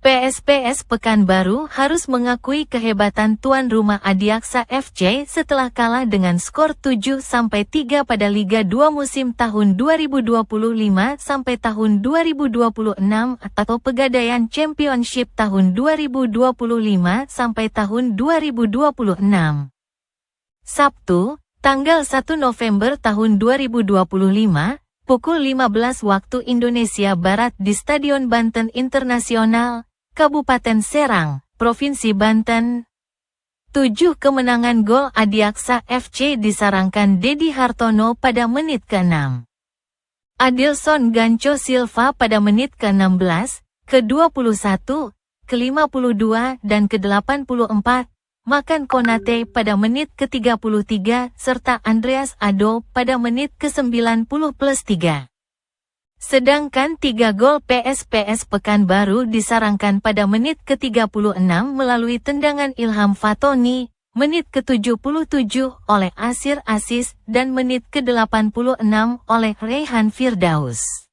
PSPS Pekanbaru harus mengakui kehebatan tuan rumah Adiaksa FC setelah kalah dengan skor 7-3 pada Liga 2 musim tahun 2025 sampai tahun 2026 atau Pegadaian Championship tahun 2025 sampai tahun 2026. Sabtu, tanggal 1 November tahun 2025, pukul 15 waktu Indonesia Barat di Stadion Banten Internasional, Kabupaten Serang, Provinsi Banten. 7 kemenangan gol Adiaksa FC disarangkan Dedi Hartono pada menit ke-6. Adilson Gancho Silva pada menit ke-16, ke-21, ke-52 dan ke-84. Makan Konate pada menit ke-33 serta Andreas Ado pada menit ke-90+3. Sedangkan 3 gol PSPS Pekanbaru disarangkan pada menit ke-36 melalui tendangan Ilham Fatoni, menit ke-77 oleh Asir Aziz dan menit ke-86 oleh Rehan Firdaus.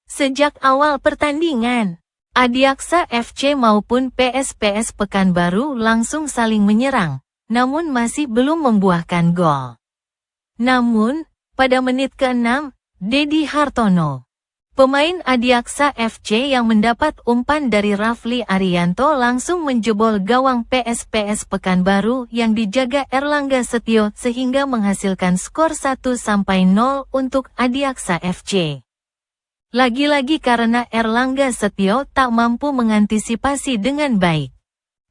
Sejak awal pertandingan, Adiaksa FC maupun PSPS Pekanbaru langsung saling menyerang, namun masih belum membuahkan gol. Namun, pada menit ke-6, Dedi Hartono, pemain Adiaksa FC yang mendapat umpan dari Rafli Arianto langsung menjebol gawang PSPS Pekanbaru yang dijaga Erlangga Setio sehingga menghasilkan skor 1-0 untuk Adiaksa FC. Lagi-lagi karena Erlangga Setio tak mampu mengantisipasi dengan baik.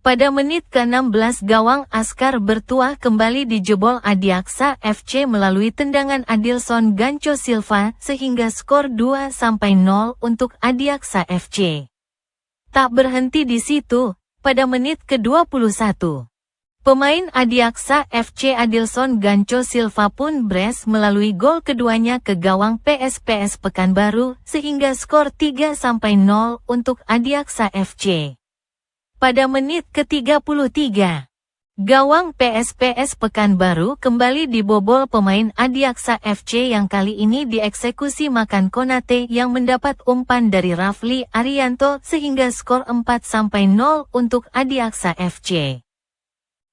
Pada menit ke-16 gawang Askar Bertuah kembali dijebol Adiaksa FC melalui tendangan Adilson Gancho Silva sehingga skor 2-0 untuk Adiaksa FC. Tak berhenti di situ, pada menit ke-21. Pemain Adiaksa FC Adilson Gancho Silva pun brace melalui gol keduanya ke gawang PSPS Pekanbaru sehingga skor 3-0 untuk Adiaksa FC. Pada menit ke-33, gawang PSPS Pekanbaru kembali dibobol pemain Adiaksa FC yang kali ini dieksekusi Makan Konate yang mendapat umpan dari Rafli Arianto sehingga skor 4-0 untuk Adiaksa FC.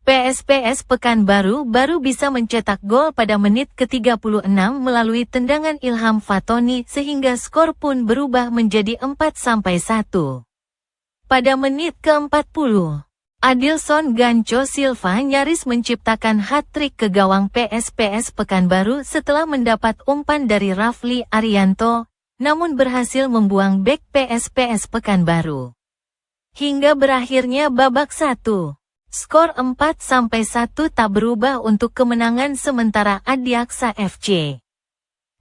PSPS Pekanbaru baru bisa mencetak gol pada menit ke-36 melalui tendangan Ilham Fatoni sehingga skor pun berubah menjadi 4-1. Pada menit ke-40, Adilson Gancho Silva nyaris menciptakan hat-trick ke gawang PSPS Pekanbaru setelah mendapat umpan dari Rafli Arianto, namun berhasil membuang bek PSPS Pekanbaru. Hingga berakhirnya babak 1. Skor 4-1 tak berubah untuk kemenangan sementara Adiaksa FC.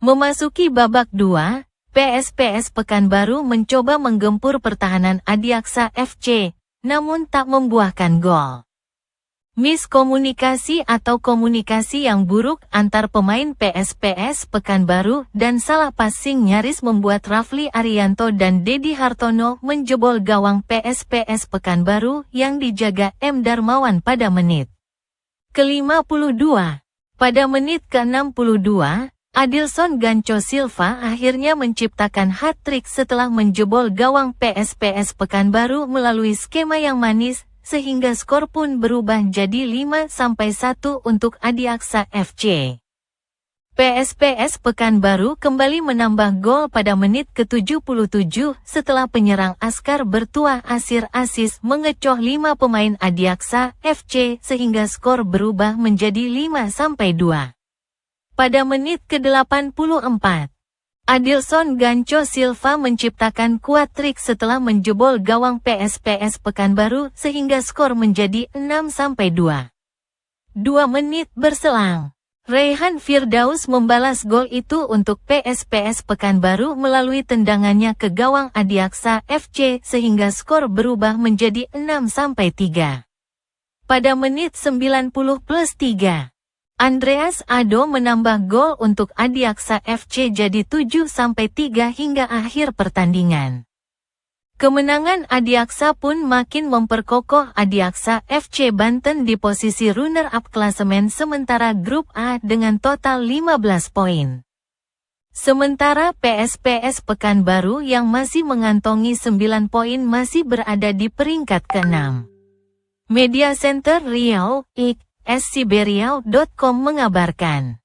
Memasuki babak 2, PSPS Pekanbaru mencoba menggempur pertahanan Adiaksa FC, namun tak membuahkan gol. Miskomunikasi atau komunikasi yang buruk antar pemain PSPS Pekanbaru dan salah passing nyaris membuat Rafli Arianto dan Dedi Hartono menjebol gawang PSPS Pekanbaru yang dijaga M. Darmawan pada menit ke-52. Pada menit ke-62, Adilson Gancho Silva akhirnya menciptakan hat-trick setelah menjebol gawang PSPS Pekanbaru melalui skema yang manis, sehingga skor pun berubah jadi 5-1 untuk Adiaksa FC. PSPS Pekanbaru kembali menambah gol pada menit ke-77 setelah penyerang Askar Bertuah Asir Aziz mengecoh 5 pemain Adiaksa FC sehingga skor berubah menjadi 5-2. Pada menit ke-84, Adilson Gancho Silva menciptakan quad-trick setelah menjebol gawang PSPS Pekanbaru sehingga skor menjadi 6-2. 2 menit berselang, Rehan Firdaus membalas gol itu untuk PSPS Pekanbaru melalui tendangannya ke gawang Adiaksa FC sehingga skor berubah menjadi 6-3. Pada menit 90+3, Andreas Ado menambah gol untuk Adiaksa FC jadi 7-3 hingga akhir pertandingan. Kemenangan Adiaksa pun makin memperkokoh Adiaksa FC Banten di posisi runner-up klasemen sementara grup A dengan total 15 poin. Sementara PSPS Pekanbaru yang masih mengantongi 9 poin masih berada di peringkat ke-6. Media Center Riau, SCBRiau.com mengabarkan.